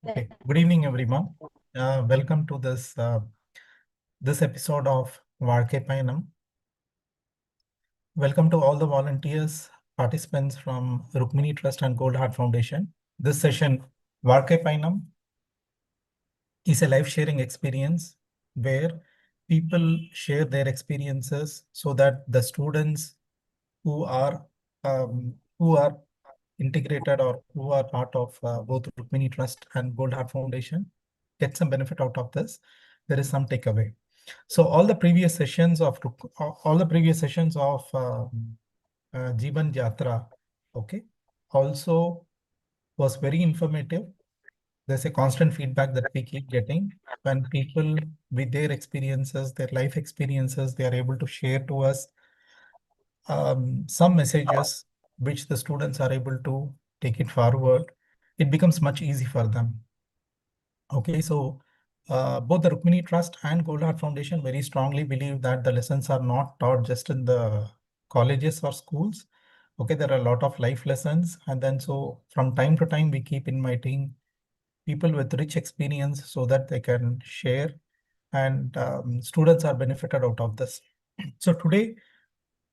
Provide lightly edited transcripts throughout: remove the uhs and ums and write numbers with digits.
Okay, good evening, everyone. Welcome to this episode of Vaazhkai Payanam. Welcome to all the volunteers, participants from Rukmani Trust and Gold Heart Foundation. This session, Vaazhkai Payanam, is a life-sharing experience where people share their experiences so that the students who are who are integrated or who are part of both Rukmini Trust and Gold Heart Foundation get some benefit out of this. There is some takeaway. So all the previous sessions of Jiban Jatra, okay, also was very informative. There's a constant feedback that we keep getting when people with their experiences, their life experiences, they are able to share to us some messages which the students are able to take it forward. It becomes much easy for them. Okay, so both the Rukmini Trust and Gold Heart Foundation very strongly believe that the lessons are not taught just in the colleges or schools. Okay, there are a lot of life lessons. And then so from time to time, we keep inviting people with rich experience so that they can share and students are benefited out of this. So today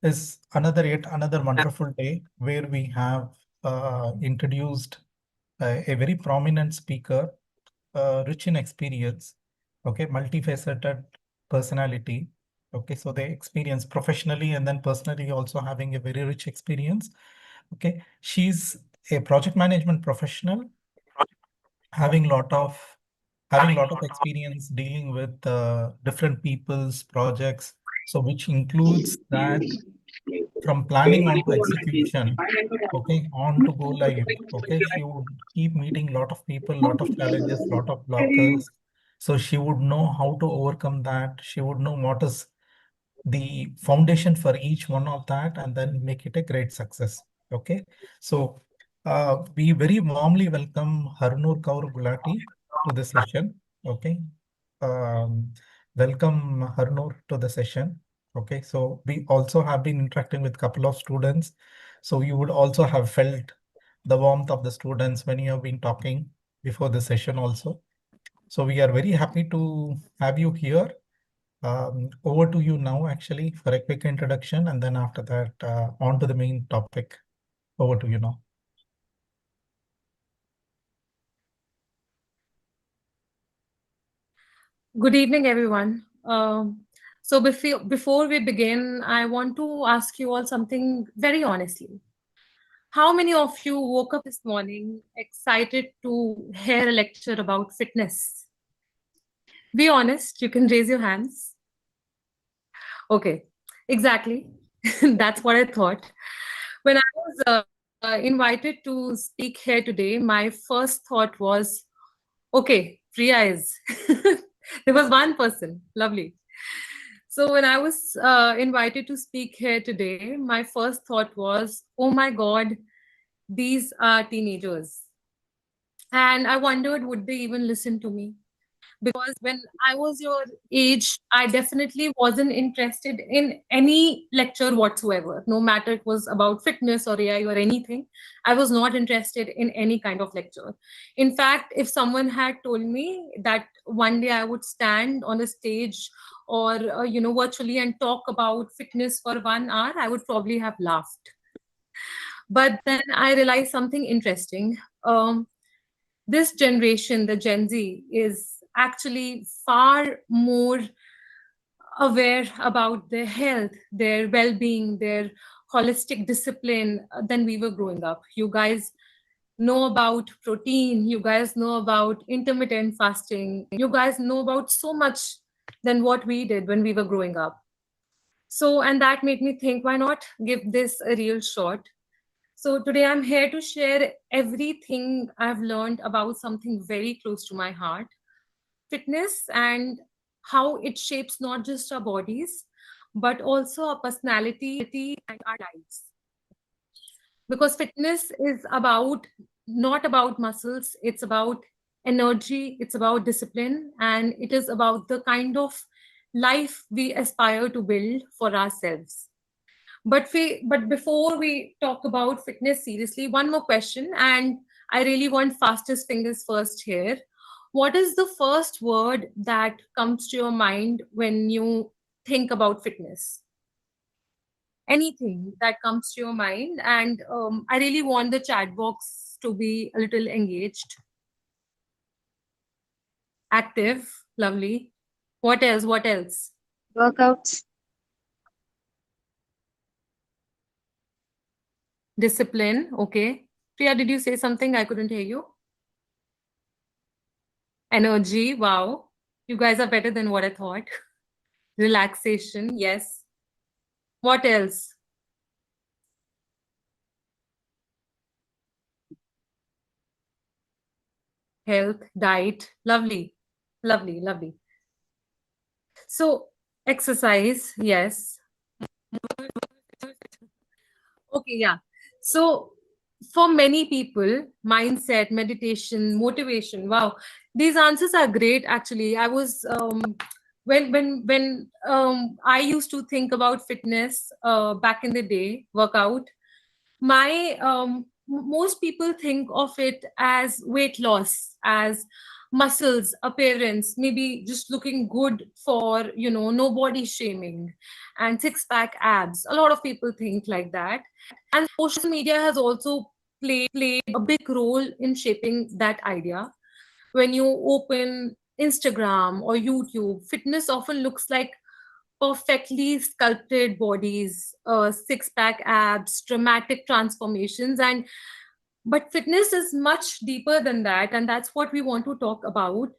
is yet another wonderful day where we have introduced a very prominent speaker, rich in experience, okay, multifaceted personality. Okay, so they experience professionally and then personally also having a very rich experience. Okay, she's a project management professional, having lot of experience dealing with different people's projects. So which includes that from planning on to execution, okay, on to go live. Okay, she would keep meeting a lot of people, lot of challenges, lot of blockers. So she would know how to overcome that. She would know what is the foundation for each one of that and then make it a great success. Okay, so we very warmly welcome Harnoor Kaur Gulati to the session. Okay, um, welcome Harnoor to the session. Okay, so we also have been interacting with a couple of students. So you would also have felt the warmth of the students when you have been talking before the session also. So we are very happy to have you here. Over to you now, actually, for a quick introduction, and then after that, on to the main topic. Over to you now. Good evening, everyone. So before we begin, I want to ask you all something very honestly. How many of you woke up this morning excited to hear a lecture about fitness? Be honest, you can raise your hands. Okay, exactly. That's what I thought. When I was invited to speak here today, my first thought was, okay, Priya is. There was one person. Lovely. So when I was invited to speak here today, my first thought was, oh my God, these are teenagers. And I wondered, would they even listen to me? Because when I was your age, I definitely wasn't interested in any lecture whatsoever, no matter it was about fitness or AI or anything. I was not interested in any kind of lecture. In fact, if someone had told me that one day I would stand on a stage or virtually and talk about fitness for 1 hour, I would probably have laughed. But then I realized something interesting. This generation, the Gen Z, is actually far more aware about their health, their well being, their holistic discipline than we were growing up. You guys know about protein, you guys know about intermittent fasting, you guys know about so much than what we did when we were growing up. So, and that made me think, why not give this a real shot? So today I'm here to share everything I've learned about something very close to my heart, fitness, and how it shapes not just our bodies, but also our personality and our lives. Because fitness is about not about muscles, it's about energy, it's about discipline, and it is about the kind of life we aspire to build for ourselves. But before we talk about fitness seriously, one more question, and I really want fastest fingers first here. What is the first word that comes to your mind when you think about fitness? Anything that comes to your mind. And I really want the chat box to be a little engaged, active, lovely. What else? What else? Workouts. Discipline. Okay. Priya, did you say something? I couldn't hear you. Energy. Wow. You guys are better than what I thought. Relaxation. Yes. What else? Health, diet. Lovely. Lovely. Lovely. So, exercise. Yes. Okay, yeah. So for many people, mindset, meditation, motivation, wow, these answers are great actually. I was when I used to think about fitness back in the day, workout, my most people think of it as weight loss, as muscles, appearance, maybe just looking good for, no body shaming and six pack abs. A lot of people think like that. And social media has also played a big role in shaping that idea. When you open Instagram or YouTube, fitness often looks like perfectly sculpted bodies, six pack abs, dramatic transformations. And but fitness is much deeper than that, and that's what we want to talk about.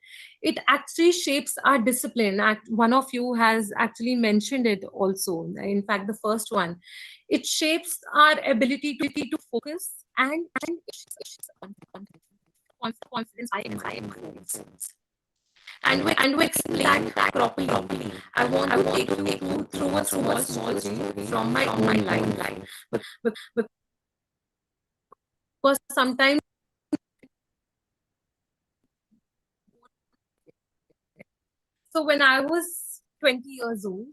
It actually shapes our discipline. One of you has actually mentioned it also. In fact, the first one, it shapes our ability to focus and it shapes confidence in goals. And to explain that properly, I want to take you through a small story from my own life. Because sometimes, so when I was 20 years old,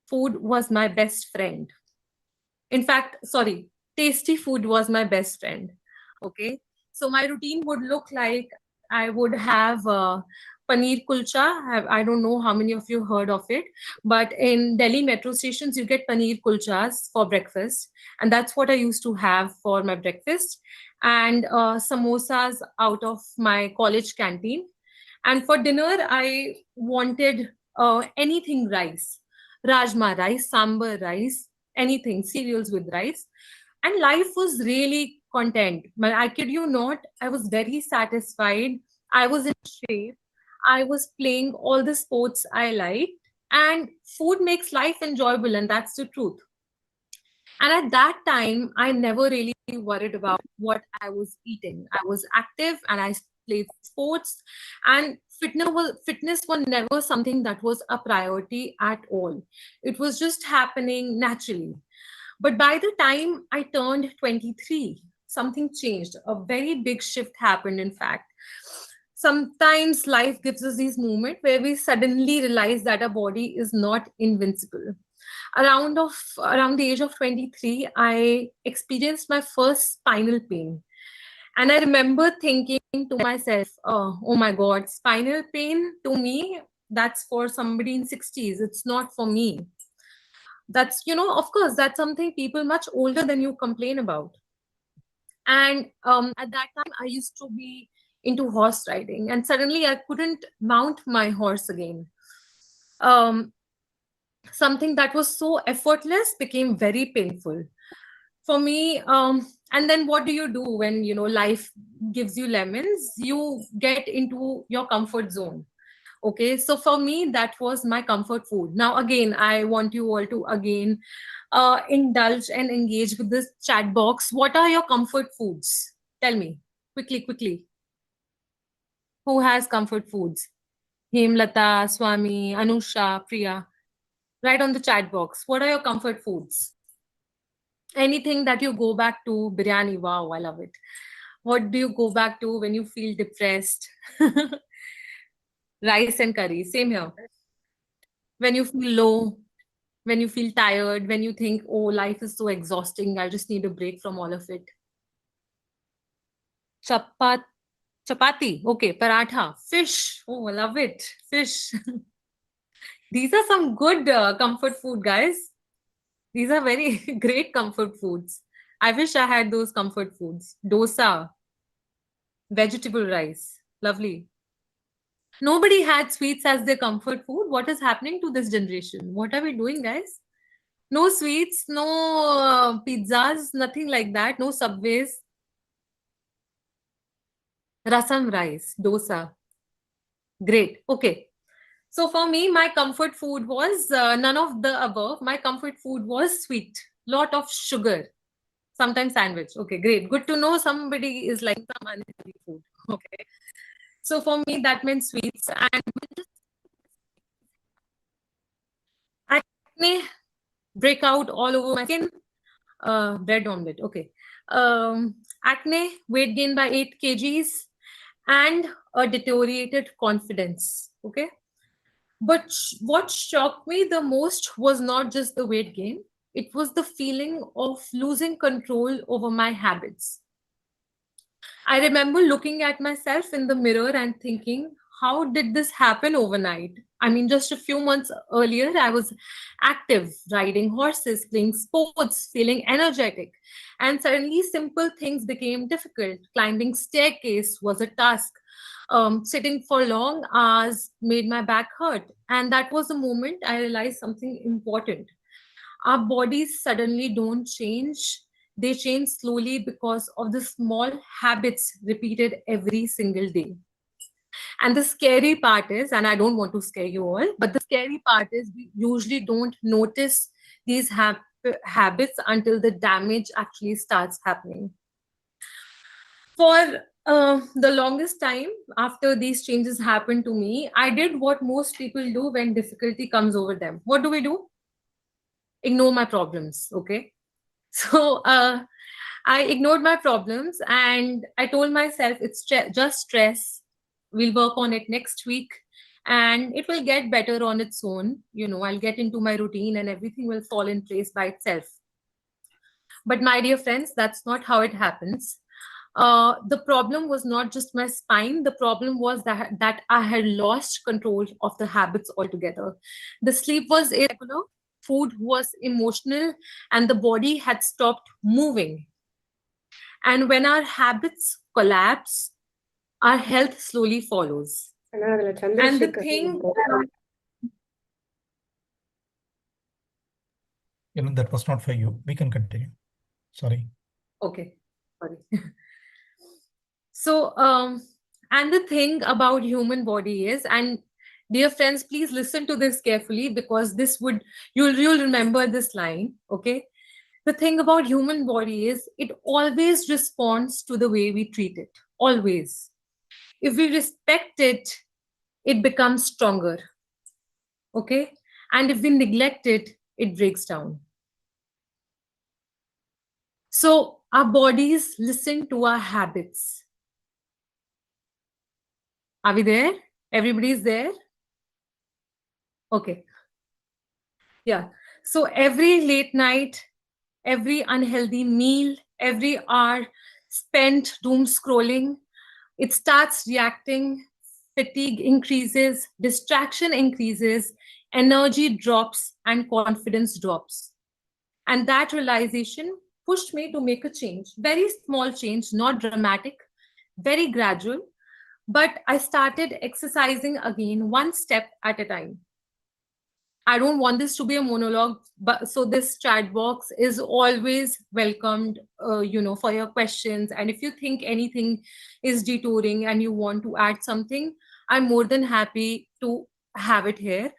food was my best friend. In fact, sorry, tasty food was my best friend. Okay. So my routine would look like I would have paneer kulcha. I don't know how many of you heard of it, but in Delhi metro stations, you get paneer kulchas for breakfast. And that's what I used to have for my breakfast. And samosas out of my college canteen. And for dinner, I wanted anything rice, rajma rice, sambar rice, anything, cereals with rice. And life was really content. I kid you not, I was very satisfied. I was in shape. I was playing all the sports I liked. And food makes life enjoyable, and that's the truth. And at that time, I never really worried about what I was eating. I was active and I played sports, and fitness was never something that was a priority at all. It was just happening naturally. But by the time I turned 23, something changed. A very big shift happened, in fact. Sometimes life gives us these moments where we suddenly realize that our body is not invincible. Around the age of 23, I experienced my first spinal pain. And I remember thinking to myself, oh my God, spinal pain to me, that's for somebody in 60s. It's not for me. That's, of course, that's something people much older than you complain about. And at that time, I used to be into horse riding, and suddenly I couldn't mount my horse again. Um, Something that was so effortless became very painful for me. And then what do you do when life gives you lemons? You get into your comfort zone. Okay, so for me, that was my comfort food. Now, again, I want you all to again indulge and engage with this chat box. What are your comfort foods? Tell me quickly, quickly. Who has comfort foods? Hemlata, Swami, Anusha, Priya. Write on the chat box. What are your comfort foods? Anything that you go back to. Biryani, wow, I love it. What do you go back to when you feel depressed? Rice and curry, same here. When you feel low, when you feel tired, when you think, oh, life is so exhausting, I just need a break from all of it. Chapat Chapati. Okay. Paratha. Fish. Oh, I love it. Fish. These are some good comfort food, guys. These are very great comfort foods. I wish I had those comfort foods. Dosa, vegetable rice. Lovely. Nobody had sweets as their comfort food. What is happening to this generation? What are we doing, guys? No sweets, no pizzas, nothing like that. No subways. Rasam rice, dosa. Great. Okay. So for me, my comfort food was none of the above. My comfort food was sweet, lot of sugar, sometimes sandwich. Okay, great. Good to know somebody is like some unhealthy food. Okay. So for me, that meant sweets. And acne break out all over my skin. Bread omelette. Okay. Acne, weight gain by 8 kgs, and a deteriorated confidence. Okay. But what shocked me the most was not just the weight gain, it was the feeling of losing control over my habits. I remember looking at myself in the mirror and thinking, how did this happen overnight? I mean, just a few months earlier, I was active, riding horses, playing sports, feeling energetic. And suddenly, simple things became difficult. Climbing staircase was a task. Sitting for long hours made my back hurt. And that was the moment I realized something important. Our bodies suddenly don't change, they change slowly because of the small habits repeated every single day. And the scary part is, and I don't want to scare you all, but the scary part is we usually don't notice these habits until the damage actually starts happening. For the longest time, after these changes happened to me, I did what most people do when difficulty comes over them. What do we do? Ignore my problems. Okay. So I ignored my problems and I told myself it's just stress. We'll work on it next week and it will get better on its own. I'll get into my routine and everything will fall in place by itself. But my dear friends, that's not how it happens. The problem was not just my spine. The problem was that I had lost control of the habits altogether. The sleep was irregular, food was emotional, and the body had stopped moving. And when our habits collapse, our health slowly follows. And the thing, That was not for you. We can continue. Sorry. okay, sorry. So, and the thing about human body is, and dear friends, please listen to this carefully because this would you'll remember this line. Okay, the thing about human body is it always responds to the way we treat it. Always, if we respect it, it becomes stronger. Okay, and if we neglect it, it breaks down. So our bodies listen to our habits. Are we there? Everybody's there? Okay. Yeah. So every late night, every unhealthy meal, every hour spent doom scrolling, it starts reacting, fatigue increases, distraction increases, energy drops, and confidence drops. And that realization pushed me to make a change. Very small change, not dramatic, very gradual. But I started exercising again, one step at a time. I don't want this to be a monologue, but so this chat box is always welcomed, for your questions. And if you think anything is detouring and you want to add something, I'm more than happy to have it here.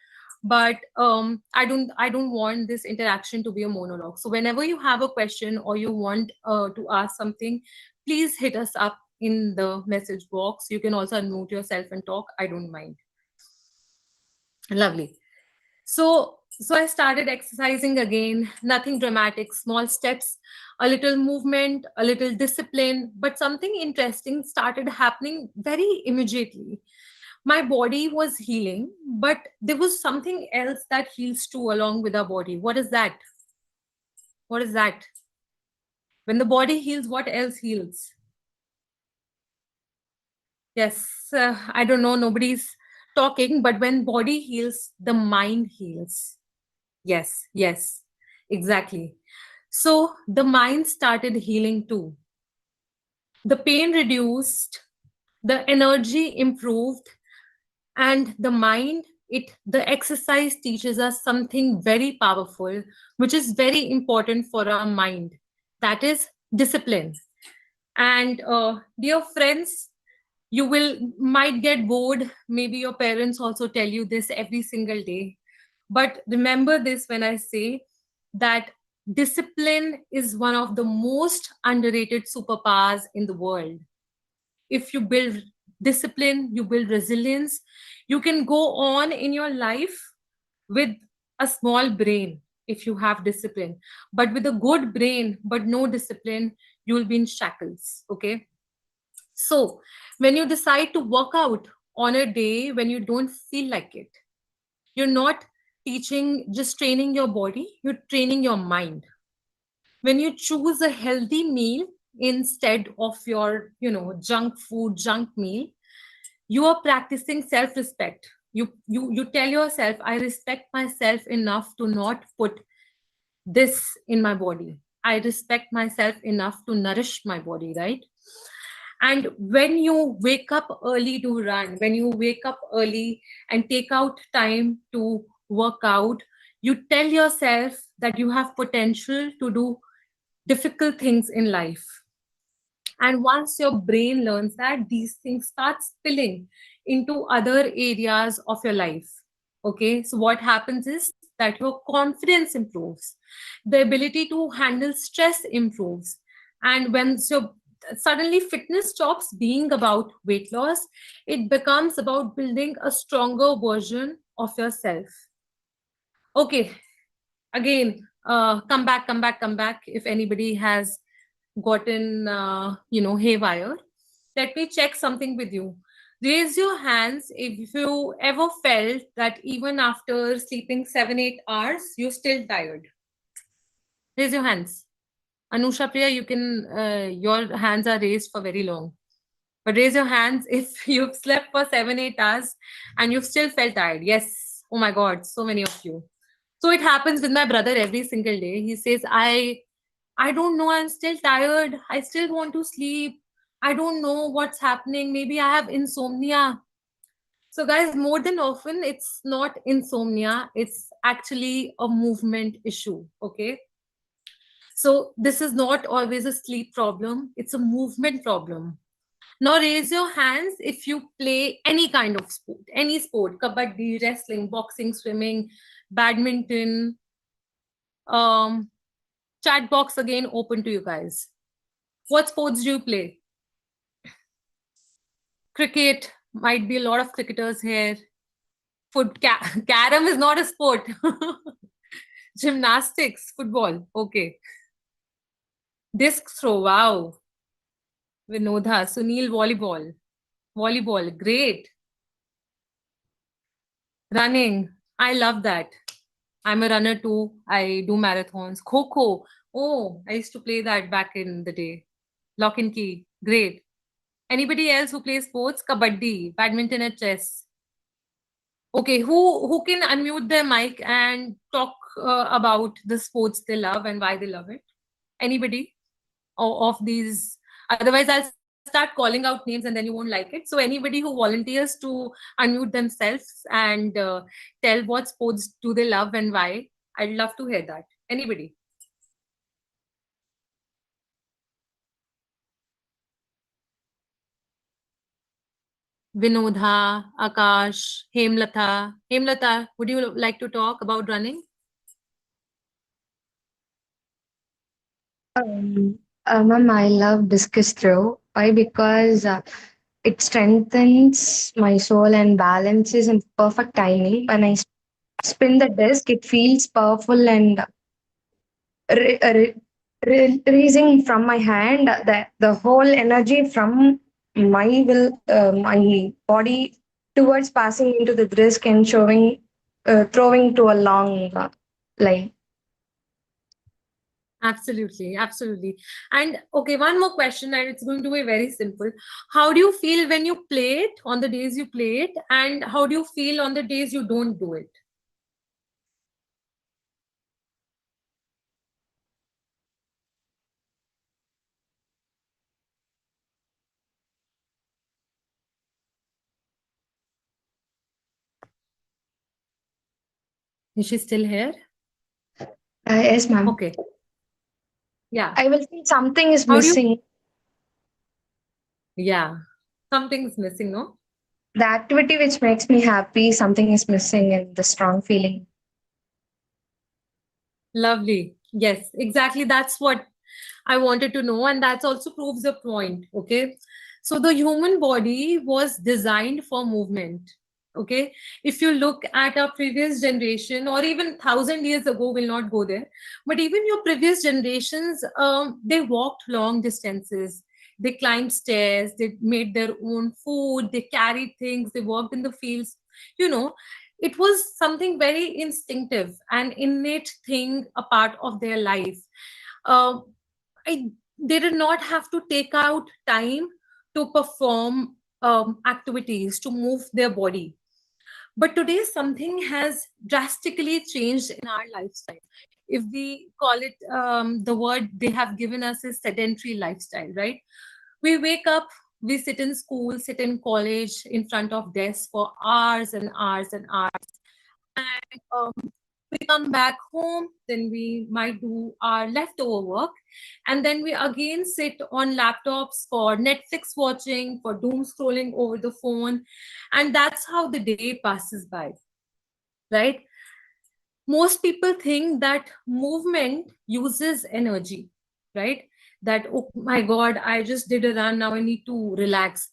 But I don't want this interaction to be a monologue. So whenever you have a question or you want to ask something, please hit us up in the message box. You can also unmute yourself and talk. I don't mind. Lovely. So I started exercising again, nothing dramatic, small steps, a little movement, a little discipline, but something interesting started happening very immediately. My body was healing, but there was something else that heals too along with our body. What is that? What is that? When the body heals, what else heals? Yes, I don't know, nobody's talking, but when body heals, the mind heals. Yes, yes, exactly. So the mind started healing too. The pain reduced, the energy improved, and the mind, the exercise teaches us something very powerful, which is very important for our mind. That is discipline. And dear friends, you will might get bored, maybe your parents also tell you this every single day, but remember this when I say that discipline is one of the most underrated superpowers in the world. If you build discipline, you build resilience, you can go on in your life with a small brain if you have discipline. But with a good brain but no discipline, you will be in shackles. Okay. So, when you decide to work out on a day when you don't feel like it, you're not just training your body, you're training your mind. When you choose a healthy meal instead of your, junk food, junk meal, you are practicing self respect. You tell yourself, I respect myself enough to not put this in my body. I respect myself enough to nourish my body, right? And when you wake up early to run, when you wake up early and take out time to work out, you tell yourself that you have potential to do difficult things in life. And once your brain learns that, these things start spilling into other areas of your life. Okay, so what happens is that your confidence improves, the ability to handle stress improves. And when so suddenly fitness stops being about weight loss, it becomes about building a stronger version of yourself. Okay, again, come back if anybody has gotten haywire. Let me check something with you. Raise your hands if you ever felt that even after sleeping 7 8 hours you're still tired. Raise your hands. Anusha, Priya, you can, your hands are raised for very long, but raise your hands if you've slept for 7 8 hours and you've still felt tired. Yes. Oh my God, so many of you. So it happens with my brother every single day. He says, I don't know, I'm still tired. I still want to sleep. I don't know what's happening. Maybe I have insomnia. So, guys, more than often, it's not insomnia, it's actually a movement issue. Okay. So, this is not always a sleep problem, it's a movement problem. Now raise your hands if you play any kind of sport, any sport, kabaddi, wrestling, boxing, swimming, badminton. Um, Chat box again open to you guys. What sports do you play? Cricket, might be a lot of cricketers here. Carom is not a sport. Gymnastics, football, okay. Disc throw, wow. Vinodha, Sunil, volleyball. Volleyball, great. Running, I love that. I'm a runner too. I do marathons. Kho. Oh, I used to play that back in the day. Lock and key. Great. Anybody else who plays sports? Kabaddi, badminton, and chess. Okay, who can unmute their mic and talk about the sports they love and why they love it? Anybody of these? Otherwise, I'll start calling out names and then you won't like it. So anybody who volunteers to unmute themselves and tell what sports do they love and why, I'd love to hear that. Anybody? Vinodha, Akash, Hemlata. Hemlata, would you like to talk about running? Ma'am, I love discus throw. Why? Because it strengthens my soul and balances in perfect timing. When I spin the disc, it feels powerful and releasing from my hand. The whole energy from my body towards passing into the disc and throwing to a long line. Absolutely, absolutely. And okay, one more question, and it's going to be very simple. How do you feel when you play it on the days you play it, and how do you feel on the days you don't do it? Is she still here? Yes, ma'am. Okay. Yeah. I will say something is How do you? missing. Yeah. Something's missing, no? The activity which makes me happy, something is missing in the strong feeling. Lovely. Yes, exactly. That's what I wanted to know. And that also proves a point. Okay. So the human body was designed for movement. Okay. If you look at our previous generation, or even 1,000 years ago, we'll not go there. But even your previous generations, they walked long distances. They climbed stairs. They made their own food. They carried things. They worked in the fields. You know, it was something very instinctive, an innate thing, a part of their life. uh, they did not have to take out time to perform activities to move their body. But today something has drastically changed in our lifestyle. If we call it, the word they have given us is sedentary lifestyle, right? We wake up, we sit in school, sit in college in front of desks for hours and hours and hours. And we come back home, then we might do our leftover work, and then we again sit on laptops for Netflix watching, for doom scrolling over the phone, and that's how the day passes by, right? Most people think that movement uses energy, right? That, oh my God, I just did a run, now I need to relax.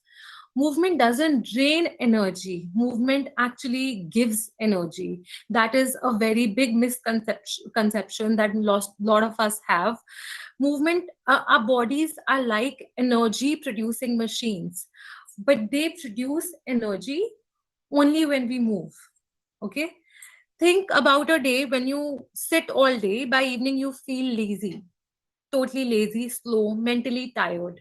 Movement doesn't drain energy. Movement actually gives energy. That is a very big misconception that lot of us have. Movement, our bodies are like energy producing machines, but they produce energy only when we move. Okay, think about a day when you sit all day, by evening you feel lazy, totally lazy, slow, mentally tired.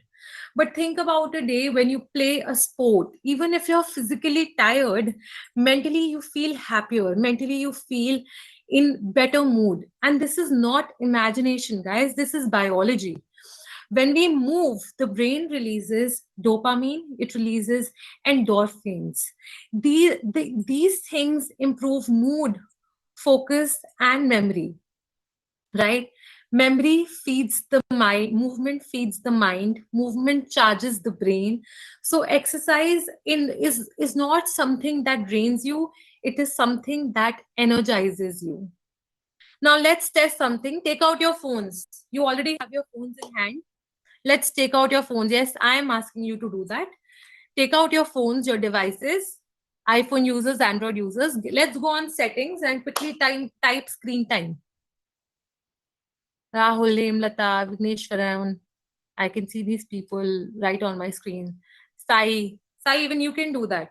But think about a day when you play a sport. Even if you're physically tired, mentally you feel happier, mentally you feel in better mood. And this is not imagination, guys, this is biology. When we move, the brain releases dopamine, it releases endorphins. These things improve mood, focus, and memory, right? Memory feeds the mind, movement feeds the mind, movement charges the brain. So exercise is not something that drains you, it is something that energizes you. Now let's test something. Take out your phones. You already have your phones in hand. Let's take out your phones. Yes, I am asking you to do that. Take out your phones, your devices, iPhone users, Android users. Let's go on settings and quickly type screen time. Rahul, Hemlata, Vigneshwaran. I can see these people right on my screen. Sai, even you can do that.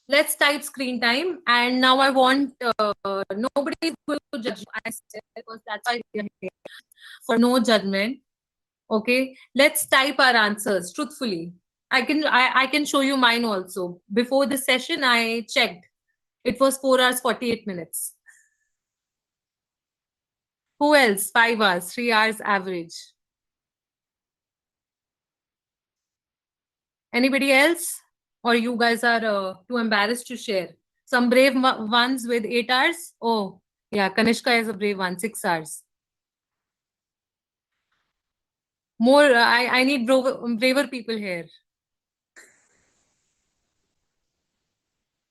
Let's type screen time. And now I want, nobody is going to judge you, because that's why we are here, for no judgment. Okay, let's type our answers truthfully. I can show you mine also. Before the session, I checked. It was 4 hours, 48 minutes. Who else? 5 hours, 3 hours average. Anybody else? Or you guys are too embarrassed to share? Some brave ones with 8 hours? Oh, yeah, Kanishka is a brave one, 6 hours. More, I need braver people here.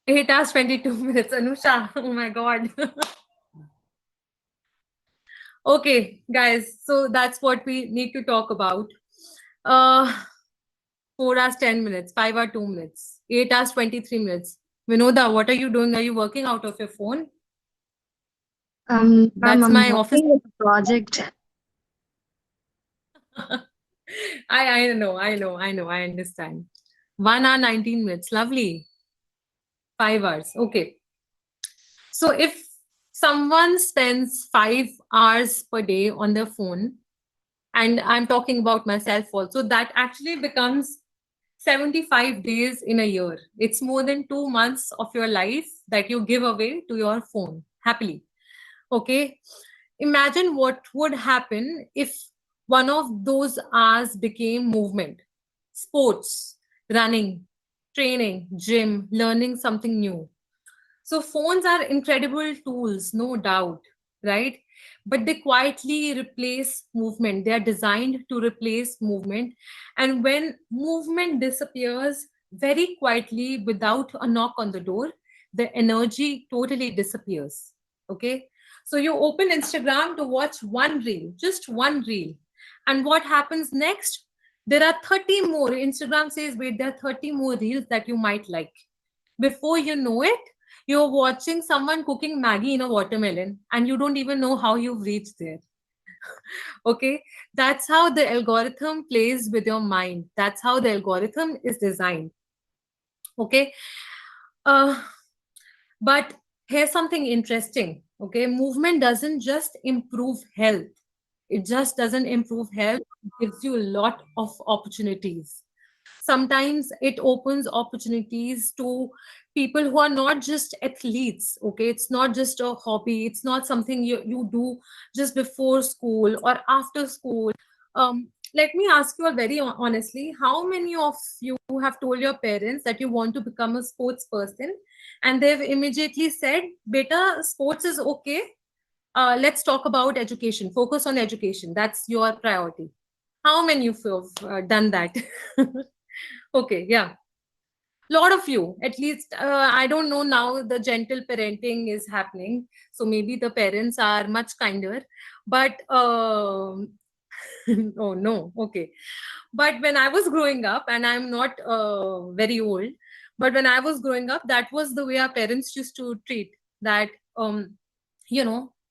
8 hours, 22 minutes. Anusha, oh my God. Okay, guys, so that's what we need to talk about. Uh, 4 hours, 10 minutes, 5 hours, 2 minutes, 8 hours, 23 minutes. Vinoda, what are you doing? Are you working out of your phone? Ma'am, That's I'm my office. working with a project. I understand. 1 hour, 19 minutes. Lovely. 5 hours. Okay. So if someone spends 5 hours per day on their phone, and I'm talking about myself also, that actually becomes 75 days in a year. It's more than 2 months of your life that you give away to your phone happily. Okay. Imagine what would happen if one of those hours became movement, sports, running, training, gym, learning something new. So phones are incredible tools, no doubt, right? But they quietly replace movement. They are designed to replace movement. And when movement disappears very quietly without a knock on the door, the energy totally disappears. Okay. So you open Instagram to watch one reel, just one reel. And what happens next? There are 30 more. Instagram says, wait, there are 30 more reels that you might like. Before you know it, you're watching someone cooking Maggie in a watermelon and you don't even know how you've reached there. Okay. That's how the algorithm plays with your mind. That's how the algorithm is designed. Okay. Uh, but here's something interesting. Okay. Movement doesn't just improve health, it just doesn't improve health, it gives you a lot of opportunities. Sometimes it opens opportunities to people who are not just athletes. Okay, it's not just a hobby, it's not something you do just before school or after school. Let me ask you all very honestly, how many of you have told your parents that you want to become a sports person and they've immediately said, beta, sports is okay, let's talk about education, focus on education, that's your priority? How many of you have done that? Okay, yeah, lot of you at least. I don't know, now the gentle parenting is happening, so maybe the parents are much kinder, but oh no, okay. But when I was growing up, and I'm not very old, but when I was growing up, that was the way our parents used to treat that.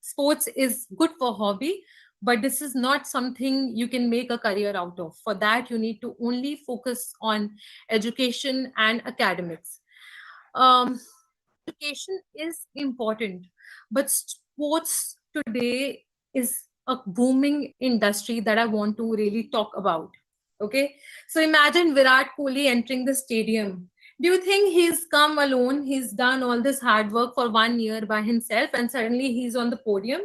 Sports is good for hobby, but this is not something you can make a career out of. For that, you need to only focus on education and academics. um, Education is important, but sports today is a booming industry that I want to really talk about. Okay, so imagine Virat Kohli entering the stadium. Do you think he's come alone? He's done all this hard work for 1 year by himself, and suddenly he's on the podium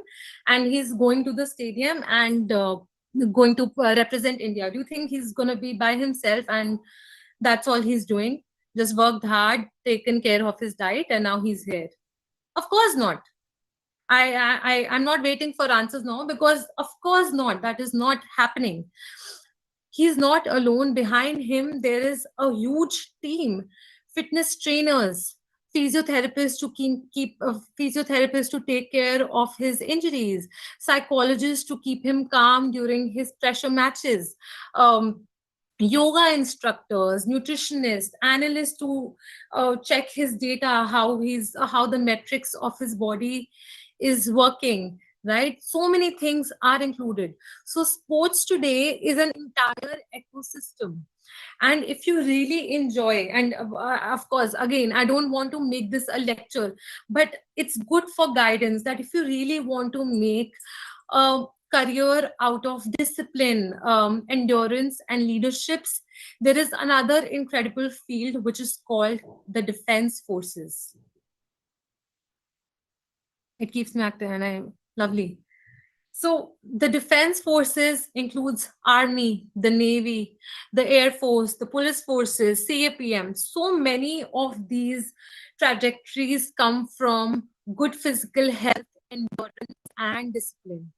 and he's going to the stadium and going to represent India. Do you think he's going to be by himself and that's all he's doing? Just worked hard, taken care of his diet, and now he's here? Of course not. I'm not waiting for answers now, because of course not. That is not happening. He's not alone. Behind him, there is a huge team, fitness trainers, physiotherapists to keep physiotherapists to take care of his injuries, psychologists to keep him calm during his pressure matches, um, yoga instructors, nutritionists, analysts to check his data, how the metrics of his body is working, right? So many things are included. So sports today is an entire ecosystem. And if you really enjoy, and of course, again, I don't want to make this a lecture, but it's good for guidance, that if you really want to make a career out of discipline, endurance, and leaderships, there is another incredible field which is called the defense forces. It keeps me active, and I lovely. So the defense forces includes army, the navy, the air force, the police forces, CAPM. So many of these trajectories come from good physical health, endurance, and discipline.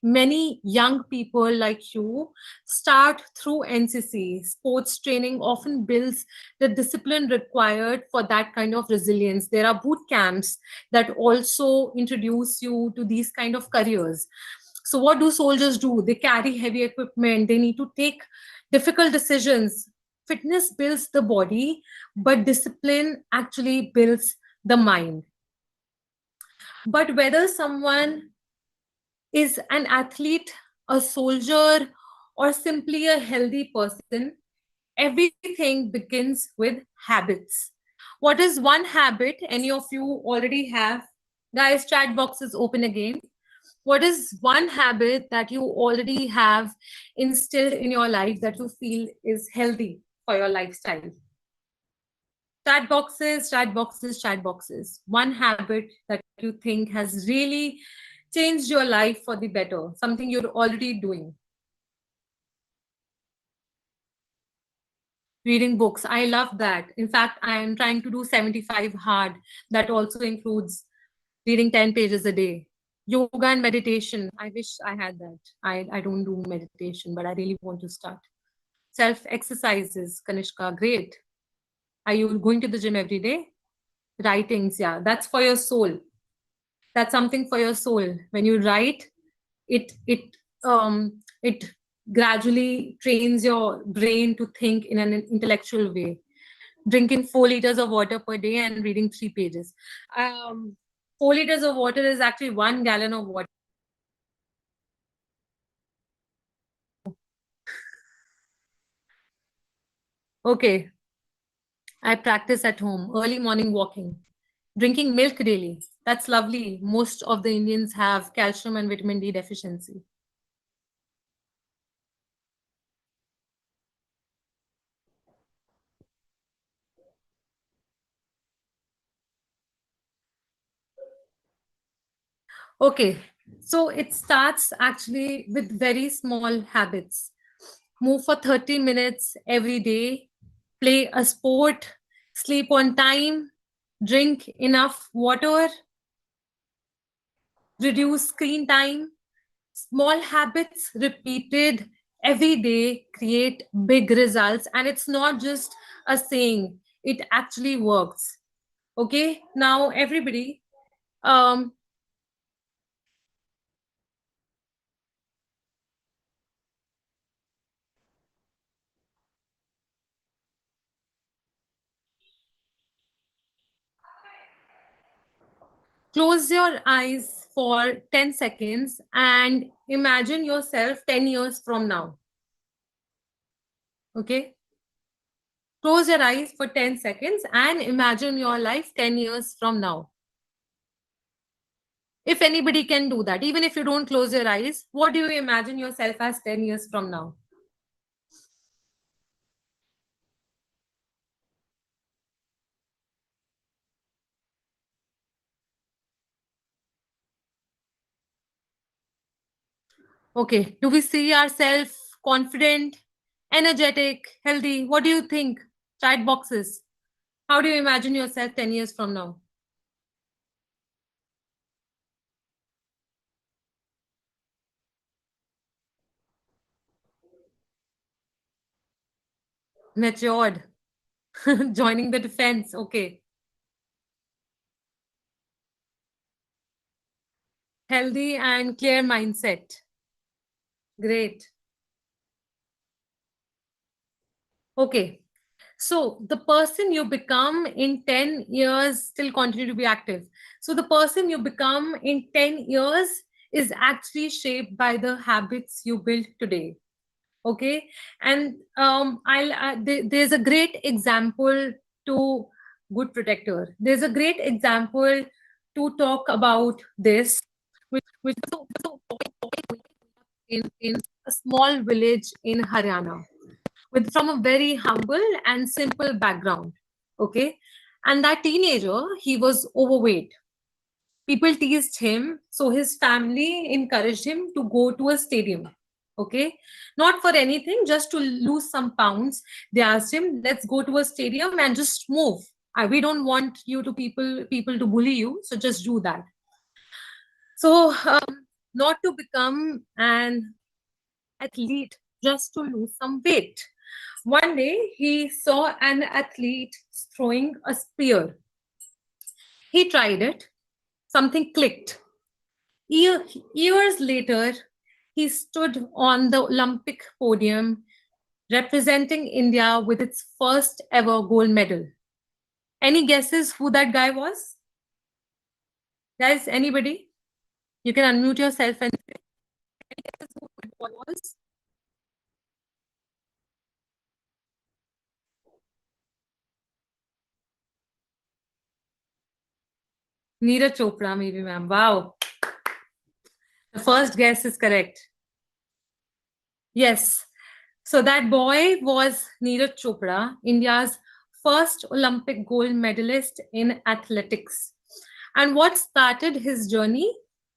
Many young people like you start through NCC. Sports training often builds the discipline required for that kind of resilience. There are boot camps that also introduce you to these kind of careers. So, what do soldiers do? They carry heavy equipment, they need to take difficult decisions. Fitness builds the body, but discipline actually builds the mind. But whether someone is an athlete, a soldier, or simply a healthy person, everything begins with habits. What is one habit any of you already have Guys, chat box is open again. What is one habit that you already have instilled in your life that you feel is healthy for your lifestyle? Chat boxes, chat boxes, chat boxes. One habit that you think has really changed your life for the better, something you're already doing. Reading books. I love that. In fact, I am trying to do 75 hard. That also includes reading 10 pages a day. Yoga and meditation. I wish I had that. I don't do meditation, but I really want to start. Self exercises, Kanishka. Great. Are you going to the gym every day? Writings, yeah. That's for your soul. That's something for your soul. When you write, it gradually trains your brain to think in an intellectual way. Drinking 4 liters of water per day and reading 3 pages. 4 liters of water is actually 1 gallon of water. Okay, I practice at home. Early morning walking, drinking milk daily. That's lovely. Most of the Indians have calcium and vitamin D deficiency. Okay, so it starts actually with very small habits. Move for 30 minutes every day, play a sport, sleep on time, drink enough water, reduce screen time. Small habits repeated every day create big results, and it's not just a saying, it actually works. Okay, now everybody, um, close your eyes for 10 seconds and imagine yourself 10 years from now. Okay, close your eyes for 10 seconds and imagine your life 10 years from now. If anybody can do that, even if you don't close your eyes, what do you imagine yourself as 10 years from now? Okay, do we see ourselves confident, energetic, healthy? What do you think? Chat boxes. How do you imagine yourself 10 years from now? Matured. Joining the defense. Okay. Healthy and clear mindset. Great. Okay. So the person you become in 10 years still continue to be active. So the person you become in 10 years is actually shaped by the habits you build today. Okay. And there's a great example to good protector. There's a great example to talk about this, which in a small village in Haryana with from a very humble and simple background. Okay. And that teenager, he was overweight. People teased him, so his family encouraged him to go to a stadium. Okay. Not for anything, just to lose some pounds. They asked him, let's go to a stadium and just move. We don't want you to people to bully you, so just do that. So not to become an athlete, just to lose some weight. One day he saw an athlete throwing a spear. He tried it, something clicked. Years later, he stood on the Olympic podium representing India with its first ever gold medal. Any guesses who that guy was? Guys, anybody? You can unmute yourself and say, any guesses who it was? Neeraj Chopra, maybe, ma'am. Wow. The first guess is correct. Yes. So that boy was Neeraj Chopra, India's first Olympic gold medalist in athletics. And what started his journey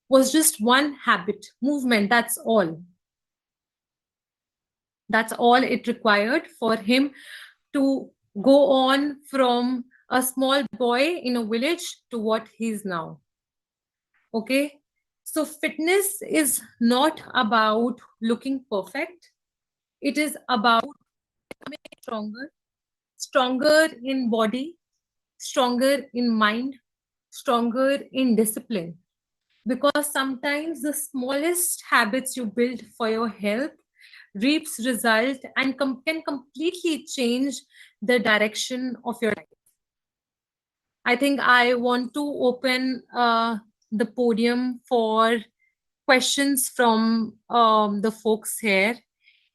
was just one habit, movement, that's all. That's all it required for him to go on from a small boy in a village to what he's now. Okay. So, fitness is not about looking perfect, it is about becoming stronger, stronger in body, stronger in mind, stronger in discipline. Because sometimes the smallest habits you build for your health reaps result and can completely change the direction of your life. I think I want to open the podium for questions from the folks here.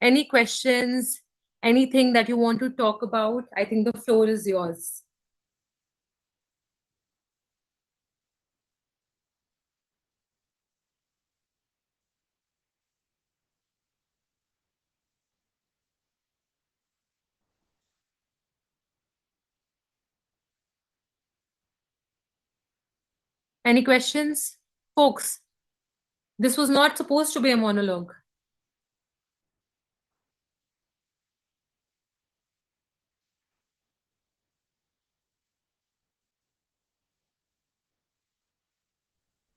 Any questions, anything that you want to talk about? I think the floor is yours. Any questions? Folks, this was not supposed to be a monologue.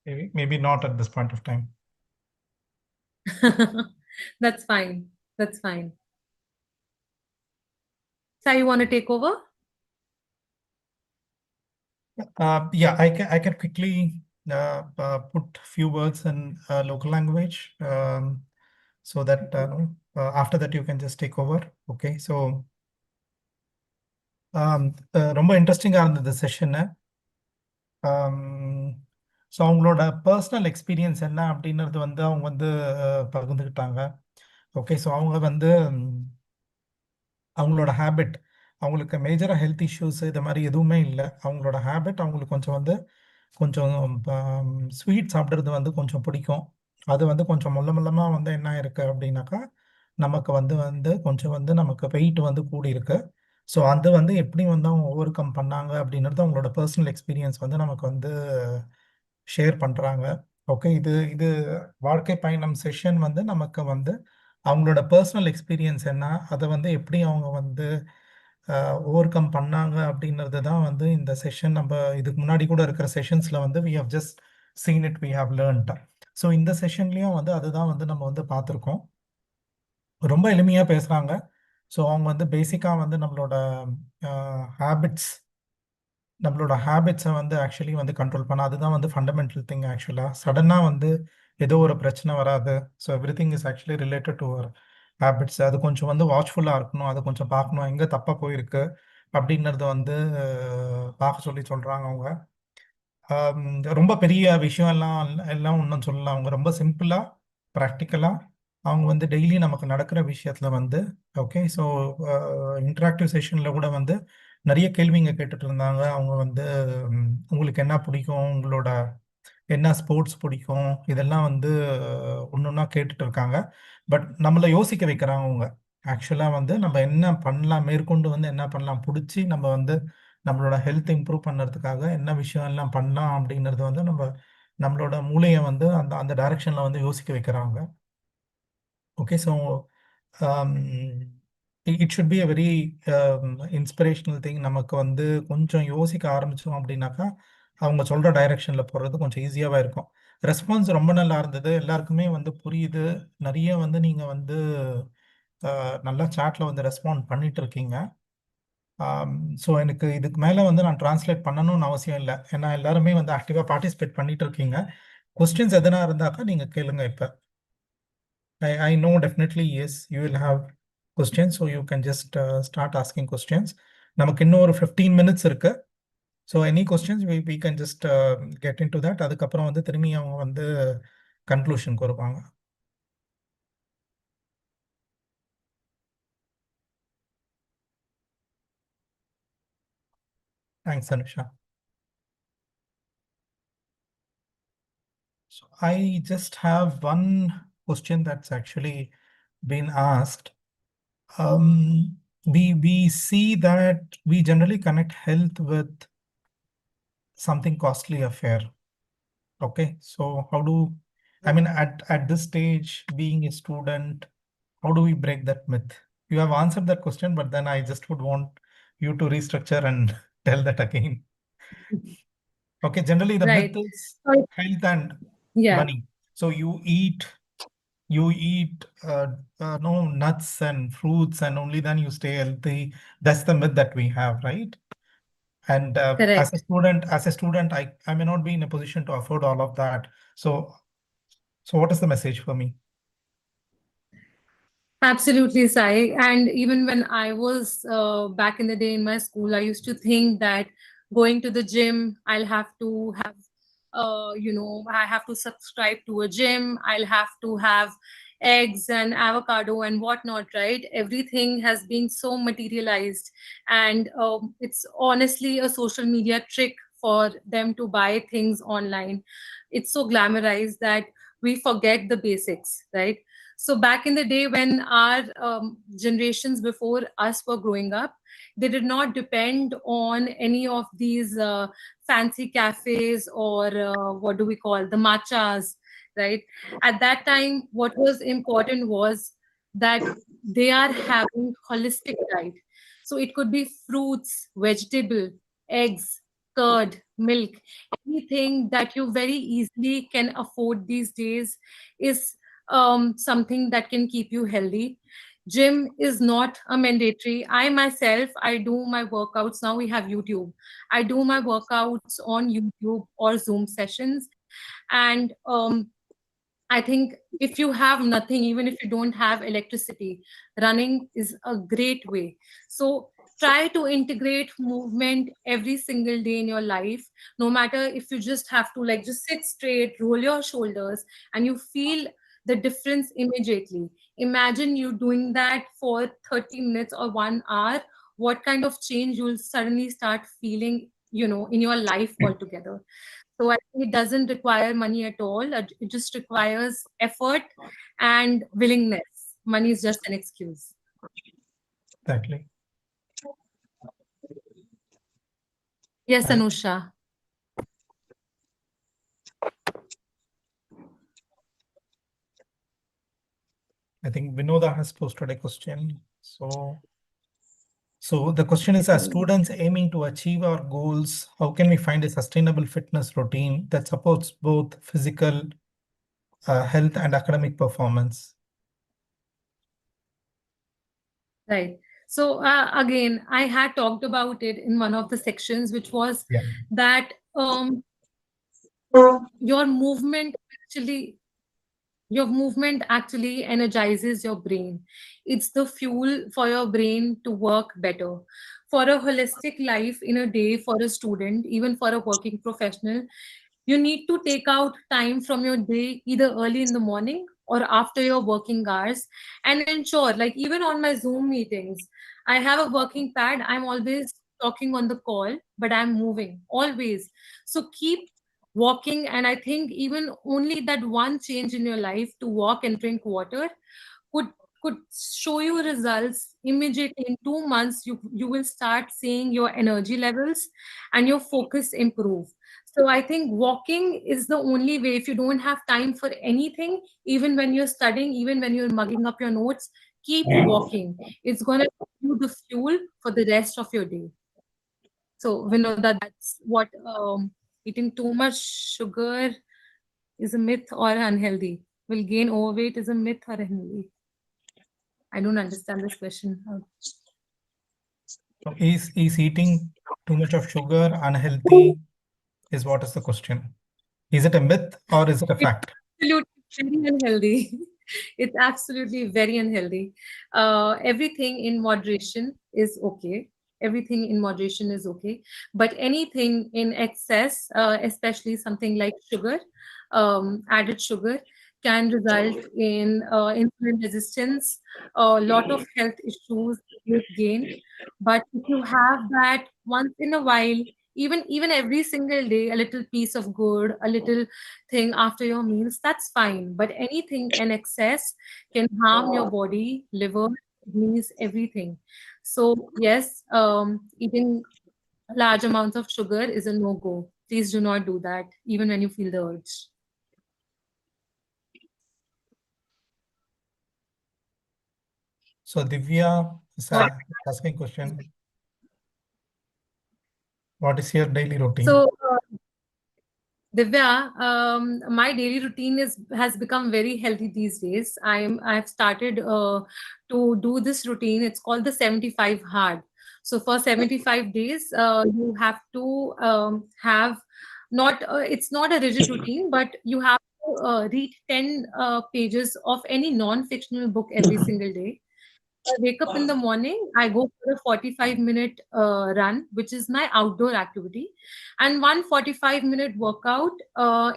Maybe not at this point of time. That's fine. That's fine. So you want to take over? Yeah, I can quickly put few words in local language, so that after that you can just take over. Okay, so ரொம்ப இன்ட்ரெஸ்டிங்காக இருந்தது session. So அவங்களோட personal experience என்ன அப்படின்றது வந்து அவங்க வந்து பகிர்ந்துக்கிட்டாங்க. Okay, so அவங்க வந்து அவங்களோட ஹேபிட், அவங்களுக்கு மேஜராக ஹெல்த் இஷ்யூஸ் இது மாதிரி எதுவுமே இல்லை. அவங்களோட ஹேபிட் அவங்களுக்கு கொஞ்சம் ஸ்வீட் சாப்பிட்றது வந்து கொஞ்சம் பிடிக்கும். அது வந்து கொஞ்சம் மொல்லமாக வந்து என்ன இருக்கு அப்படின்னாக்கா, நமக்கு கொஞ்சம் நமக்கு வெயிட் வந்து கூடியிருக்கு. ஸோ அது வந்து எப்படி வந்து அவங்க ஓவர் கம் பண்ணாங்க அப்படின்றது அவங்களோட பர்சனல் எக்ஸ்பீரியன்ஸ் வந்து நமக்கு வந்து ஷேர் பண்ணுறாங்க. ஓகே, இது இது வாழ்க்கை பயணம் செஷன் வந்து நமக்கு வந்து அவங்களோட பர்சனல் எக்ஸ்பீரியன்ஸ் என்ன, அதை வந்து எப்படி அவங்க வந்து ஓவர் கம் பண்ணாங்க அப்படின்றது தான் வந்து இந்த செஷன். நம்ம இதுக்கு முன்னாடி கூட இருக்கிற செஷன்ஸில் வந்து we have just seen it, we have learned. So இந்த செஷன்லேயும் வந்து அதுதான் வந்து நம்ம வந்து பார்த்துருக்கோம். ரொம்ப எளிமையாக பேசுகிறாங்க. ஸோ அவங்க வந்து பேசிக்காக வந்து நம்மளோட ஹேபிட்ஸை வந்து ஆக்சுவலி வந்து கண்ட்ரோல் பண்ண, அதுதான் வந்து ஃபண்டமெண்டல் திங். ஆக்சுவலாக சடனாக வந்து ஏதோ ஒரு பிரச்சனை வராது. So everything is actually related to our habits. அது கொஞ்சம் வந்து வாட்ச்ஃபுல்லாக இருக்கணும், அது கொஞ்சம் பார்க்கணும் எங்கே தப்பாக போயிருக்கு அப்படின்றத வந்து பார்க்க சொல்லி சொல்கிறாங்க அவங்க. ரொம்ப பெரிய விஷயம் எல்லாம் எல்லாம் ஒன்றும் சொல்லலாம். அவங்க ரொம்ப சிம்பிளாக ப்ராக்டிக்கலாக அவங்க வந்து டெய்லி நமக்கு நடக்கிற விஷயத்தில் வந்து ஓகே. ஸோ இன்ட்ராக்டிவ் செஷனில் கூட வந்து நிறைய கேள்விங்க கேட்டுட்டு இருந்தாங்க. அவங்க வந்து உங்களுக்கு என்ன பிடிக்கும், உங்களோட என்ன ஸ்போர்ட்ஸ் பிடிக்கும், இதெல்லாம் வந்து ஒன்று ஒன்றா கேட்டுட்டு இருக்காங்க. பட் நம்மளை யோசிக்க வைக்கிறாங்க அவங்க. ஆக்சுவலாக வந்து நம்ம என்ன பண்ணலாம், மேற்கொண்டு வந்து என்ன பண்ணலாம், பிடிச்சி நம்ம வந்து நம்மளோட ஹெல்த் இம்ப்ரூவ் பண்ணுறதுக்காக என்ன விஷயம் எல்லாம் பண்ணலாம் அப்படிங்கிறது வந்து நம்மளோட மூளையை வந்து அந்த அந்த டைரக்ஷனில் வந்து யோசிக்க வைக்கிறாங்க. Okay, so it should be a very inspirational thing. நமக்கு வந்து கொஞ்சம் யோசிக்க ஆரம்பித்தோம் அப்படின்னாக்கா அவங்க சொல்கிற டைரக்ஷனில் போகிறது கொஞ்சம் ஈஸியாகவே இருக்கும். ரெஸ்பான்ஸ் ரொம்ப நல்லா இருந்தது, எல்லாருக்குமே வந்து புரியுது. நிறைய வந்து நீங்கள் வந்து நல்லா சாட்டில் வந்து ரெஸ்பாண்ட் பண்ணிட்டு இருக்கீங்க. ஸோ எனக்கு இதுக்கு மேலே வந்து நான் டிரான்ஸ்லேட் பண்ணணும்னு அவசியம் இல்லை, ஏன்னா எல்லாருமே வந்து ஆக்டிவாக பார்ட்டிசிபேட் பண்ணிட்டு இருக்கீங்க. கொஸ்டின்ஸ் எதனா இருந்தாக்கா நீங்கள் கேளுங்க. இப்போ I know definitely yes, you will have questions, so you can just start asking questions. நமக்கு இன்னும் ஒரு 15 minutes இருக்கு. So any questions we can just get into that. அதுக்கப்புறம் வந்து திரும்பி அவங்க வந்து கன்க்ளூஷனுக்கு வருவாங்க. Thanks Anusha. I just have one question that's actually been asked. We see that we generally connect health with something costly affair. Okay, so I mean, at this stage, being a student, how do we break that myth? You have answered that question, but then I just would want you to restructure and tell that again. Okay, generally the myth Right. is So, health and yeah, money. So you eat no nuts and fruits, and only then you stay healthy. That's the myth that we have, right? And correct. as a student, I may not be in a position to afford all of that. So what is the message for me? Absolutely, Sai. And even when I was back in the day in my school, I used to think that going to the gym, I'll have to have, I have to subscribe to a gym, I'll have to have eggs and avocado and whatnot, right? Everything has been so materialized. And it's honestly a social media trick for them to buy things online. It's so glamorized that we forget the basics, right? So back in the day when our generations before us were growing up, they did not depend on any of these fancy cafes or what do we call the matchas, right? At that time, what was important was that they are having holistic diet. So it could be fruits, vegetable, eggs, curd, milk, anything that you very easily can afford these days is something that can keep you healthy. Gym is not a mandatory. I myself, I do my workouts. Now we have YouTube. I do my workouts on YouTube or Zoom sessions. And I think if you have nothing, even if you don't have electricity, running is a great way. So try to integrate movement every single day in your life, no matter if you just have to like just sit straight, roll your shoulders, and you feel the difference immediately. Imagine you doing that for 30 minutes or 1 hour, what kind of change you'll suddenly start feeling, in your life altogether. So I think it doesn't require money at all. It just requires effort and willingness. Money is just an excuse. Exactly. Yes, I, Anusha. I think Vinoda has posted a question. So the question is, as students aiming to achieve our goals, how can we find a sustainable fitness routine that supports both physical health and academic performance? Right. So again, I had talked about it in one of the sections, which was Yeah. that your movement actually your movement actually energizes your brain. It's the fuel for your brain to work better. For a holistic life in a day, for a student, even for a working professional, you need to take out time from your day either early in the morning or after your working hours and ensure, like, even on my Zoom meetings, I have a working pad. I'm always talking on the call, but I'm moving always. So keep walking. And I think even only that one change in your life to walk and drink water could could show you results immediately. In 2 months you will start seeing your energy levels and your focus improve. So I think walking is the only way. If you don't have time for anything, even when you're studying, even when you're mugging up your notes, keep walking. It's going to give you the fuel for the rest of your day. So we know that that's what eating too much sugar is a myth or unhealthy. Will gain overweight is a myth or unhealthy? I don't understand this question. So is eating too much of sugar unhealthy? Is what is the question? Is it a myth or is it a It's fact? absolutely very unhealthy. It's absolutely very unhealthy. Everything in moderation is okay. Everything in moderation is okay. But anything in excess, especially something like sugar, added sugar, can result in insulin resistance, a lot of health issues, weight gain. But if you have that once in a while, Even every single day, a little piece of good, a little thing after your meals, that's fine. But anything in excess can harm your body, liver, kidneys, everything. So yes, eating large amounts of sugar is a no-go. Please do not do that, even when you feel the urge. So Divya is What? asking question. What is your daily routine? So, Divya, my daily routine has become very healthy these days. I've started to do this routine. It's called the 75 hard. So for 75 days, you have to have not it's not a rigid routine, but you have to read 10 pages of any non-fictional book every single day. I wake up in the morning, I go for a 45-minute run, which is my outdoor activity, and one 45-minute workout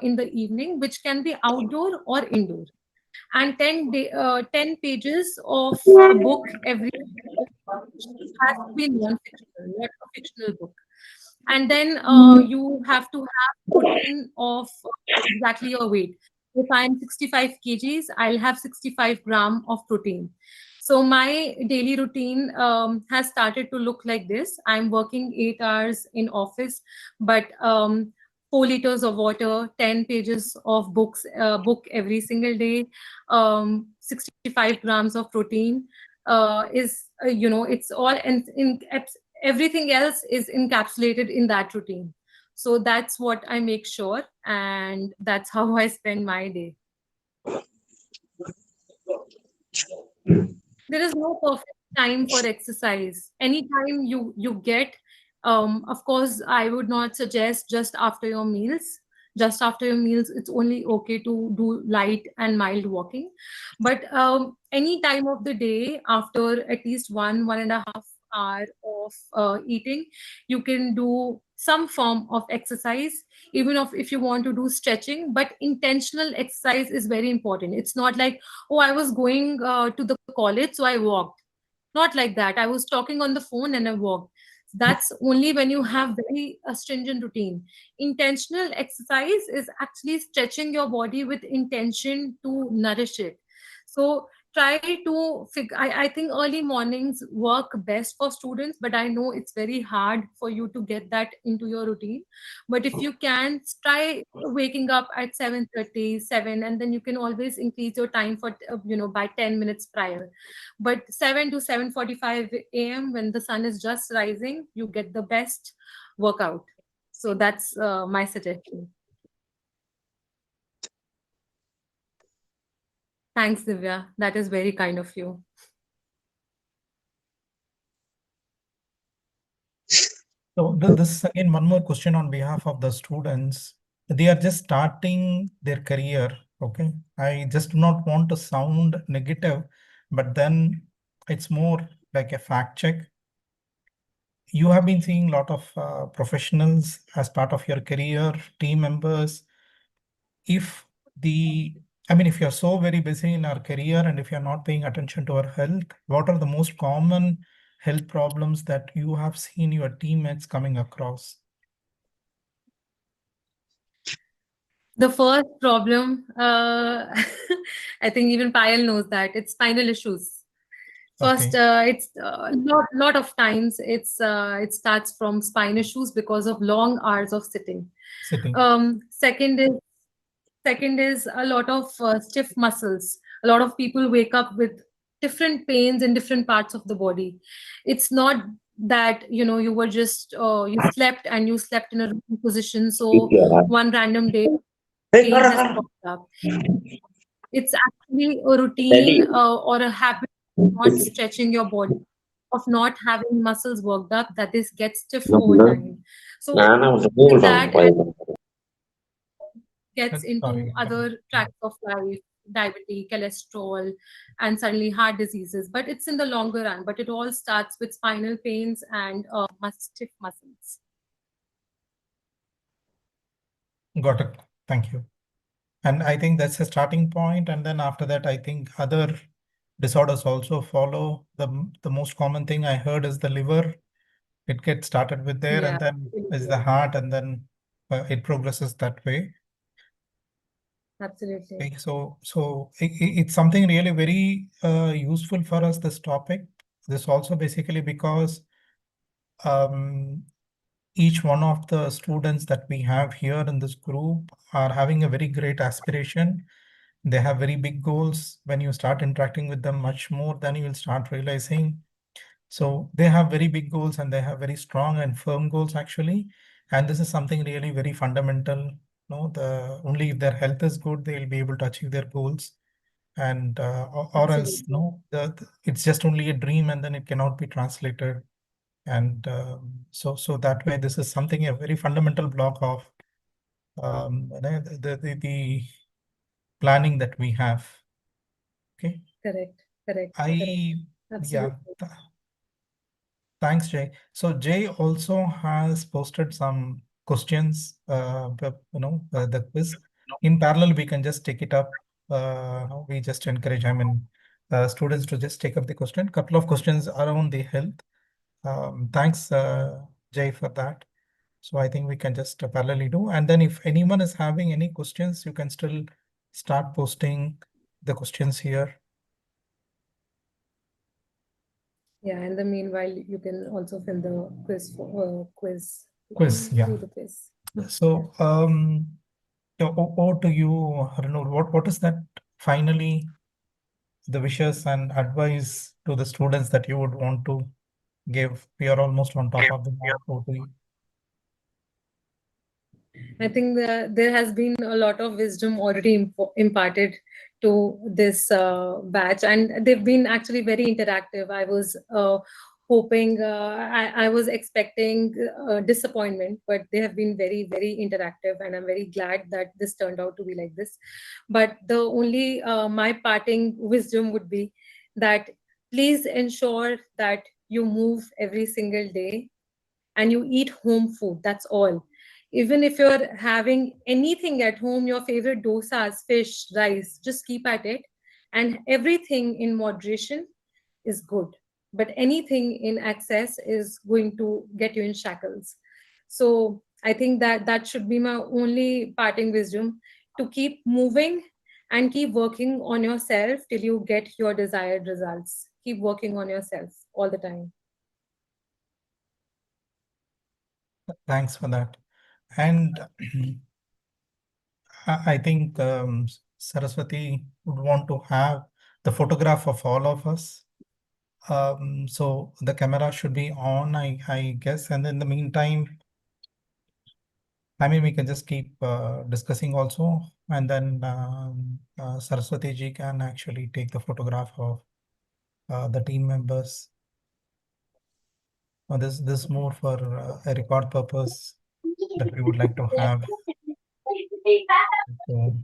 in the evening, which can be outdoor or indoor, and 10 pages of a book every has to be non-fictional, not a fictional book. And then you have to have protein of exactly your weight. If I'm 65 kgs, I'll have 65 gram of protein. So my daily routine has started to look like this. I'm working 8 hours in office, but 4 liters of water, 10 pages of book every single day, 65 grams of protein is it's all everything else is encapsulated in that routine. So that's what I make sure, and that's how I spend my day. There is no perfect time for exercise. Anytime you get, of course, I would not suggest just after your meals. Just after your meals, it's only okay to do light and mild walking. But any time of the day, after at least 1.5 hour of eating, you can do some form of exercise, even if you want to do stretching. But intentional exercise is very important. It's not like, oh, I was going to the college, so I walked. Not like that. I was talking on the phone and I walked. That's only when you have very stringent routine. Intentional exercise is actually stretching your body with intention to nourish it. So try to figure. I think early mornings work best for students, but I know it's very hard for you to get that into your routine. But if you can, try waking up at 7:30, 7, and then you can always increase your time for by 10 minutes prior. But 7 to 7:45 a.m., when the sun is just rising, you get the best workout. So that's my suggestion. Thanks, Divya. That is very kind of you. So this is again one more question on behalf of the students. They are just starting their career. Okay, I just do not want to sound negative, but then it's more like a fact check. You have been seeing a lot of professionals as part of your career, team members. If the, I mean, if you're so very busy in our career and if you're not paying attention to our health, what are the most common health problems that you have seen your teammates coming across? The first problem, I think even Payal knows that, it's spinal issues. First, Okay, it's lot of times it starts from spine issues because of long hours of sitting. sitting. Second is a lot of stiff muscles. A lot of people wake up with different pains in different parts of the body. It's not that you were just you slept and you slept in a wrong position, so one random day pain has popped up. It's actually a routine or a habit of not stretching your body, of not having muscles worked up, that this gets stiff over time. So with that, and gets into Sorry. other tracks of life, diabetes, cholesterol, and suddenly heart diseases. But it's in the longer run. But it all starts with spinal pains and stiff muscles. Got it. Thank you. And I think that's a starting point. And then after that, I think other disorders also follow. The most common thing I heard is the liver It gets started with there, Yeah, and then is the heart, and then it progresses that way. absolutely. Okay, so it's something really very useful for us, this topic. This also basically because um, each one of the students that we have here in this group are having a very great aspiration. They have very big goals. When you start interacting with them much more, then you will start realizing. So they have very big goals and they have very strong and firm goals actually. And this is something really very fundamental. The only if their health is good, they will be able to achieve their goals. And or else, Absolutely. it's just only a dream and then it cannot be translated. And so that way, this is something a very fundamental block of the planning that we have. Okay. Correct. Correct. I yeah. Absolutely. Thanks, Jay. So Jay also has posted some questions, the quiz. In parallel, we can just take it up. We just encourage, students to just take up the question. Couple of questions around the health. Thanks, Jay, for that. So I think we can just parallelly do. And then if anyone is having any questions, you can still start posting the questions here. Yeah, in the meanwhile, you can also fill the quiz. You Quiz, can yeah. do the quiz. So over to you, Harnoor. What is that finally the wishes and advice to the students that you would want to give? We are almost on top of the mark. Over to you. I think there has been a lot of wisdom already imparted to this batch, and they've been actually very interactive. I was hoping, I was expecting disappointment, but they have been very, very interactive, and I'm very glad that this turned out to be like this. But the only my parting wisdom would be that please ensure that you move every single day and you eat home food. That's all. Even if you're having anything at home, your favorite dosas, fish, rice, just keep at it. And everything in moderation is good. But anything in excess is going to get you in shackles. So I think that that should be my only parting wisdom, to keep moving and keep working on yourself till you get your desired results. Keep working on yourself all the time. Thanks for that. And I think Saraswati would want to have the photograph of all of us. So the camera should be on, I guess. And in the meantime, we can just keep discussing also, and then Saraswati ji can actually take the photograph of the team members. This more for a record purpose that we would like to have. So,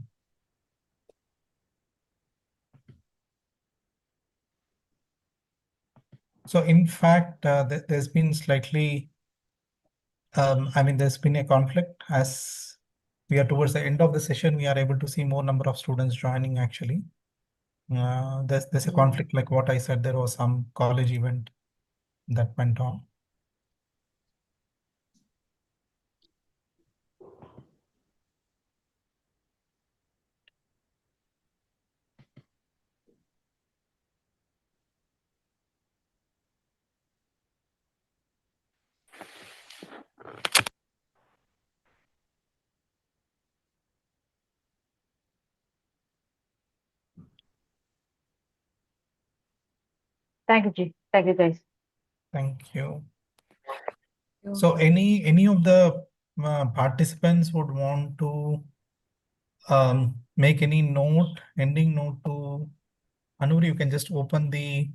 so in fact, there's been slightly, there's been a conflict as we are towards the end of the session. We are able to see more number of students joining actually. There's a conflict, like what I said, there was some college event that went on. Thank you, Ji. Thank you, guys. Thank you. So any of the participants would want to make any note, ending note to Anuri, you can just open the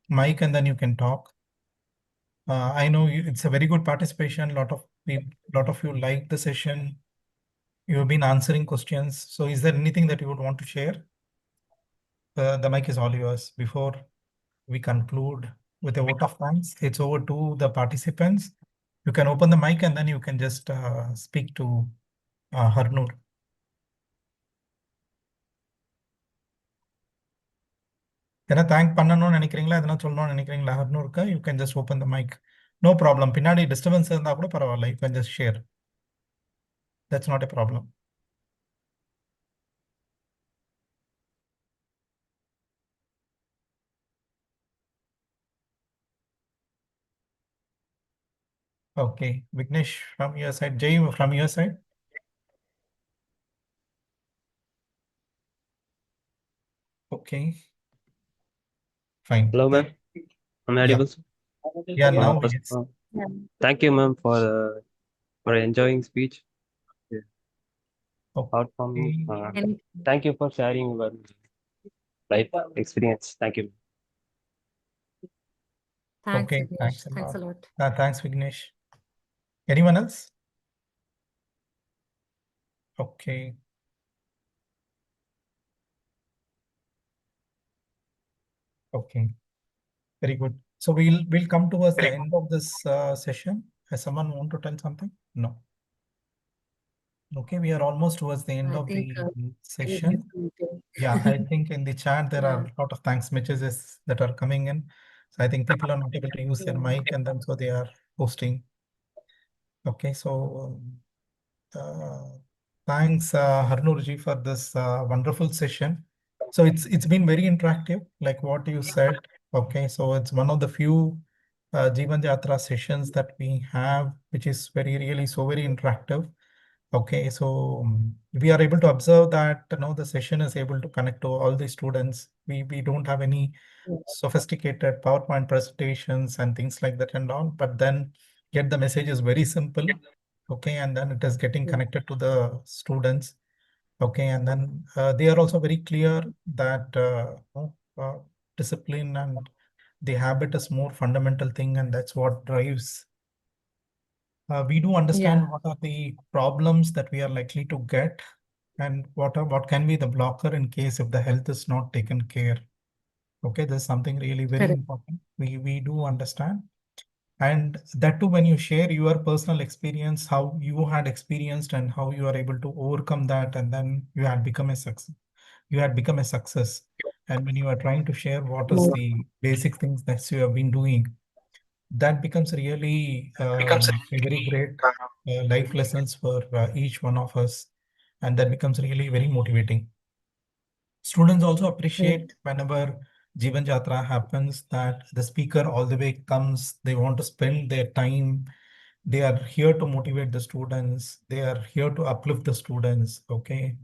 mic and then you can talk. I know it's a very good participation. Lot of you like the session. You have been answering questions. So is there anything that you would want to share? The mic is all yours. Before we conclude with a vote of thanks, it's over to the participants. You can open the mic and then you can just speak to Harnoor. எதனா thank பண்ணணும்னு நினைக்கிறீங்களா எதனா சொல்லணும்னு நினைக்கிறீங்களா ஹர்னூருக்கு? You can just open the mic. No problem. Pinadi disturbance இருந்தா கூட பரவாயில்ல. You can just share. That's not a problem. Okay, Vignesh from your side. Jay from your side. Okay, fine. Hello, ma'am. Am I audible? Yeah, now First, yes. thank you, ma'am, for enjoying speech. Apart from, Okay. thank you for sharing your life experience. Thank you. Thanks, Okay, Vignesh. thanks a Thanks a lot. lot. Thanks, Vignesh. Anyone else? Okay. Okay. Very good. So we'll come towards the end of this session. Has someone want to tell something? No. Okay, we are almost towards the end I of think the session. Yeah, I think in the chat there are a lot of thanks messages that are coming in. So I think people are not able to use their mic, and then so they are posting. Okay, so thanks Harnoor ji for this wonderful session. So it's been very interactive, like what you said. Okay, so it's one of the few Jiban Jatra sessions that we have, which is really so very interactive. Okay, so we are able to observe that the session is able to connect to all the students. We don't have any sophisticated PowerPoint presentations and things like that and all, but then yet the message is very simple. Okay, and then it is getting connected to the students. Okay, and then they are also very clear that discipline and the habit is more fundamental thing, and that's what drives. We do understand what are the problems that we are likely to get, and what can be the blocker in case if the health is not taken care. Okay, there's something really very Correct. important. We do understand. And that too, when you share your personal experience, how you had experienced and how you are able to overcome that, and then you had become a success. You had become a success. And when you are trying to share what is the basic things that you have been doing, that becomes really a very great life lessons for each one of us. And that becomes really very motivating. Students also appreciate whenever Jiban Jatra happens that the speaker all the way comes, they want to spend their time. They are here to motivate the students. They are here to uplift the students. Okay.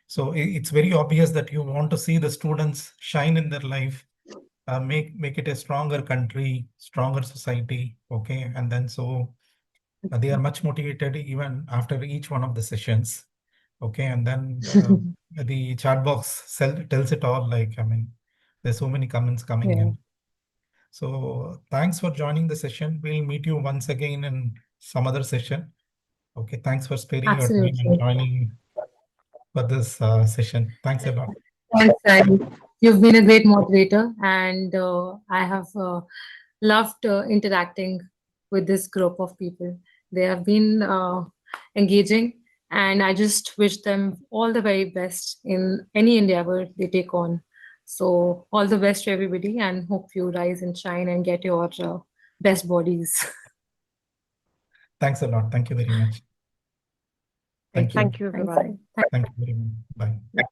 So it's very obvious that you want to see the students shine in their life, make it a stronger country, stronger society. Okay. And then so they are much motivated even after each one of the sessions. Okay, and then the chat box tells it all. Like, I mean, there's so many comments coming in. So thanks for joining the session. We'll meet you once again in some other session. Okay, thanks for sparing your time and joining for this session. Thanks a lot. Thanks, Sai. You've been a great moderator, and I have loved interacting with this group of people. They have been engaging, and I just wish them all the very best in any endeavor they take on. So, all the best to everybody, and hope you rise and shine and get your best bodies. Thanks a lot. Thank you very much. Thank you. Thank you. Bye-bye. Thank you very much. Bye.